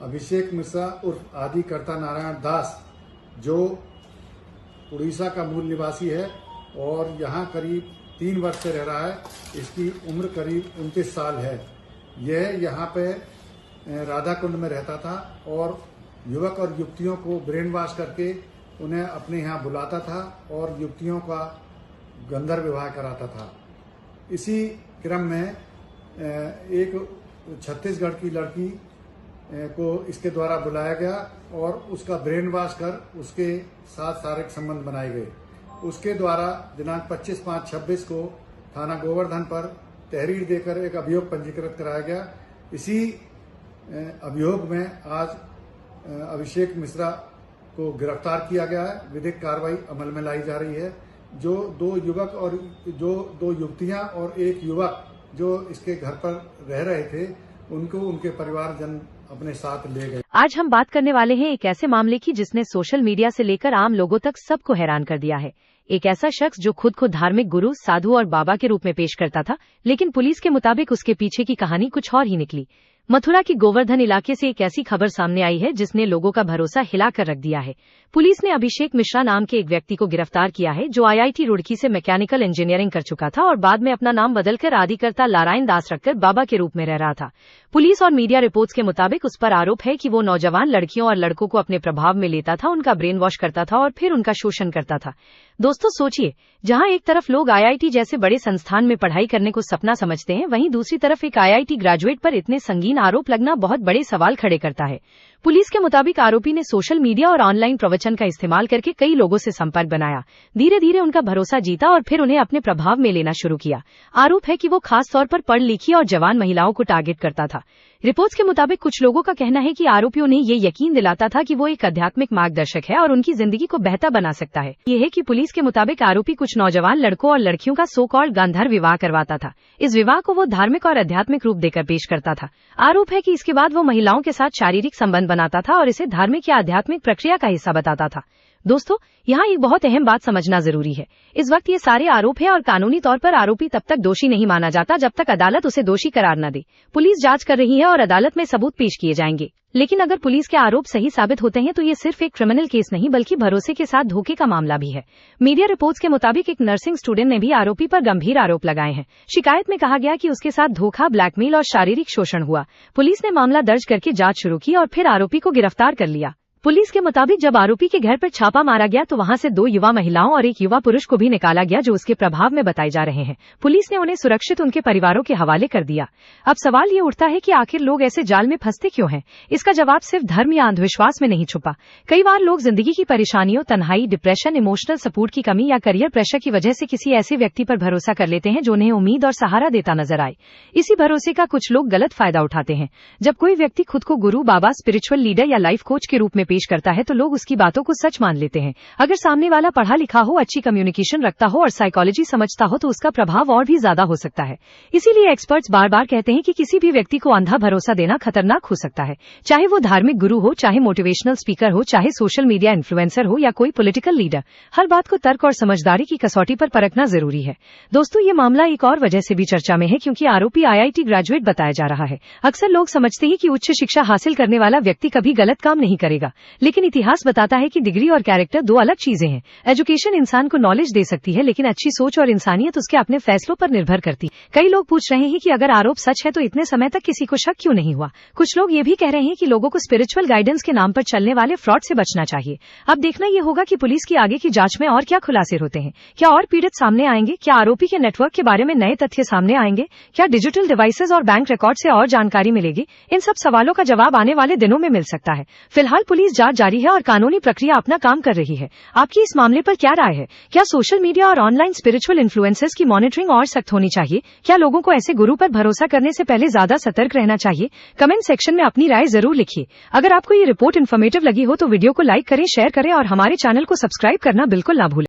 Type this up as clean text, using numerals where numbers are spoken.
अभिषेक मिश्रा उर्फ आदि कर्ता नारायण दास, जो उड़ीसा का मूल निवासी है और यहाँ करीब 3 वर्ष से रह रहा है। इसकी उम्र करीब 29 साल है। यह यहाँ पे राधा कुंड में रहता था और युवक और युवतियों को ब्रेन वॉश करके उन्हें अपने यहाँ बुलाता था और युवतियों का गंधर्व विवाह कराता था। इसी क्रम में एक छत्तीसगढ़ की लड़की को इसके द्वारा बुलाया गया और उसका ब्रेन वॉश कर उसके साथ शारीरिक संबंध बनाए गए। उसके द्वारा दिनांक 25/5/26 को थाना गोवर्धन पर तहरीर देकर एक अभियोग पंजीकृत कराया गया। इसी अभियोग में आज अभिषेक मिश्रा को गिरफ्तार किया गया है। विधिक कार्रवाई अमल में लाई जा रही है। जो 2 युवक और जो 2 युवतियां और एक युवक जो इसके घर पर रह रहे थे, उनको उनके परिवारजन अपने साथ ले गए। आज हम बात करने वाले हैं एक ऐसे मामले की जिसने सोशल मीडिया से लेकर आम लोगों तक सबको हैरान कर दिया है। एक ऐसा शख्स जो खुद को धार्मिक गुरु, साधु और बाबा के रूप में पेश करता था, लेकिन पुलिस के मुताबिक उसके पीछे की कहानी कुछ और ही निकली। मथुरा के गोवर्धन इलाके से एक ऐसी खबर सामने आई है जिसने लोगों का भरोसा हिलाकर रख दिया है। पुलिस ने अभिषेक मिश्रा नाम के एक व्यक्ति को गिरफ्तार किया है जो IIT रुड़की से मैकेनिकल इंजीनियरिंग कर चुका था और बाद में अपना नाम बदलकर आदिकर्ता नारायण दास रखकर बाबा के रूप में रह रहा था। पुलिस और मीडिया रिपोर्ट्स के मुताबिक उस पर आरोप है कि वो नौजवान लड़कियों और लड़कों को अपने प्रभाव में लेता था, उनका ब्रेन वॉश करता था और फिर उनका शोषण करता था। दोस्तों सोचिए, जहां एक तरफ लोग IIT जैसे बड़े संस्थान में पढ़ाई करने को सपना समझते हैं, वहीं दूसरी तरफ एक IIT ग्रेजुएट पर इतने संगीन आरोप लगना बहुत बड़े सवाल खड़े करता है। पुलिस के मुताबिक आरोपी ने सोशल मीडिया और ऑनलाइन प्रवचन का इस्तेमाल करके कई लोगों से संपर्क बनाया, धीरे धीरे उनका भरोसा जीता और फिर उन्हें अपने प्रभाव में लेना शुरू किया। आरोप है कि वो खास तौर पर पढ़ लिखी और जवान महिलाओं को टारगेट करता था। रिपोर्ट्स के मुताबिक कुछ लोगों का कहना है कि आरोपियों ने ये यकीन दिलाता था कि वो एक आध्यात्मिक मार्गदर्शक है और उनकी जिंदगी को बेहतर बना सकता है। ये है कि पुलिस के मुताबिक आरोपी कुछ नौजवान लड़कों और लड़कियों का सो कॉल्ड गांधर्व विवाह करवाता था। इस विवाह को वो धार्मिक और आध्यात्मिक रूप देकर पेश करता था। आरोप है कि इसके बाद वो महिलाओं के साथ शारीरिक संबंध बनाता था और इसे धार्मिक या आध्यात्मिक प्रक्रिया का हिस्सा बताता था। दोस्तों, यहाँ एक बहुत अहम बात समझना जरूरी है। इस वक्त ये सारे आरोप हैं और कानूनी तौर पर आरोपी तब तक दोषी नहीं माना जाता जब तक अदालत उसे दोषी करार न दे। पुलिस जांच कर रही है और अदालत में सबूत पेश किए जाएंगे। लेकिन अगर पुलिस के आरोप सही साबित होते हैं तो ये सिर्फ एक क्रिमिनल केस नहीं बल्कि भरोसे के साथ धोखे का मामला भी है। मीडिया रिपोर्ट्स के मुताबिक एक नर्सिंग स्टूडेंट ने भी आरोपी पर गंभीर आरोप लगाए हैं। शिकायत में कहा गया कि उसके साथ धोखा, ब्लैकमेल और शारीरिक शोषण हुआ। पुलिस ने मामला दर्ज करके जांच शुरू की और फिर आरोपी को गिरफ्तार कर लिया। पुलिस के मुताबिक जब आरोपी के घर पर छापा मारा गया तो वहां से 2 युवा महिलाओं और एक युवा पुरुष को भी निकाला गया जो उसके प्रभाव में बताए जा रहे हैं। पुलिस ने उन्हें सुरक्षित उनके परिवारों के हवाले कर दिया। अब सवाल ये उठता है कि आखिर लोग ऐसे जाल में फंसते क्यों हैं? इसका जवाब सिर्फ धर्म या अंधविश्वास में नहीं छुपा। कई बार लोग जिंदगी की परेशानियों, तन्हाई, डिप्रेशन, इमोशनल सपोर्ट की कमी या करियर प्रेशर की वजह से किसी ऐसे व्यक्ति पर भरोसा कर लेते हैं जो उन्हें उम्मीद और सहारा देता नजर आए। इसी भरोसे का कुछ लोग गलत फायदा उठाते हैं। जब कोई व्यक्ति खुद को गुरु, बाबा, स्पिरिचुअल लीडर या लाइफ कोच के रूप में पेश करता है तो लोग उसकी बातों को सच मान लेते हैं। अगर सामने वाला पढ़ा लिखा हो, अच्छी कम्युनिकेशन रखता हो और साइकोलॉजी समझता हो तो उसका प्रभाव और भी ज्यादा हो सकता है। इसीलिए एक्सपर्ट्स बार बार कहते हैं कि किसी भी व्यक्ति को अंधा भरोसा देना खतरनाक हो सकता है। चाहे वो धार्मिक गुरु हो, चाहे मोटिवेशनल स्पीकर हो, चाहे सोशल मीडिया इन्फ्लुएंसर हो या कोई पॉलिटिकल लीडर, हर बात को तर्क और समझदारी की कसौटी पर परखना जरूरी है। दोस्तों, ये मामला एक और वजह से भी चर्चा में है क्योंकि आरोपी IIT ग्रेजुएट बताया जा रहा है। अक्सर लोग समझते हैं कि उच्च शिक्षा हासिल करने वाला व्यक्ति कभी गलत काम नहीं करेगा, लेकिन इतिहास बताता है कि डिग्री और कैरेक्टर 2 अलग चीजें हैं। एजुकेशन इंसान को नॉलेज दे सकती है, लेकिन अच्छी सोच और इंसानियत उसके अपने फैसलों पर निर्भर करती। कई लोग पूछ रहे हैं कि अगर आरोप सच है तो इतने समय तक किसी को शक क्यों नहीं हुआ? कुछ लोग ये भी कह रहे हैं कि लोगों को स्पिरिचुअल गाइडेंस के नाम पर चलने वाले फ्रॉड से बचना चाहिए। अब देखना ये होगा कि पुलिस की आगे की जांच में और क्या खुलासे होते हैं। क्या और पीड़ित सामने आएंगे? क्या आरोपी के नेटवर्क के बारे में नए तथ्य सामने आएंगे? क्या डिजिटल डिवाइसेज और बैंक रिकॉर्ड से और जानकारी मिलेगी? इन सब सवालों का जवाब आने वाले दिनों में मिल सकता है। फिलहाल पुलिस जांच जारी है और कानूनी प्रक्रिया अपना काम कर रही है। आपकी इस मामले पर क्या राय है? क्या सोशल मीडिया और ऑनलाइन स्पिरिचुअल इन्फ्लुएंसर्स की मॉनिटरिंग और सख्त होनी चाहिए? क्या लोगों को ऐसे गुरु पर भरोसा करने से पहले ज्यादा सतर्क रहना चाहिए? कमेंट सेक्शन में अपनी राय जरूर लिखिए। अगर आपको ये रिपोर्ट इन्फॉर्मेटिव लगी हो तो वीडियो को लाइक करें, शेयर करें और हमारे चैनल को सब्सक्राइब करना बिल्कुल ना भूलें।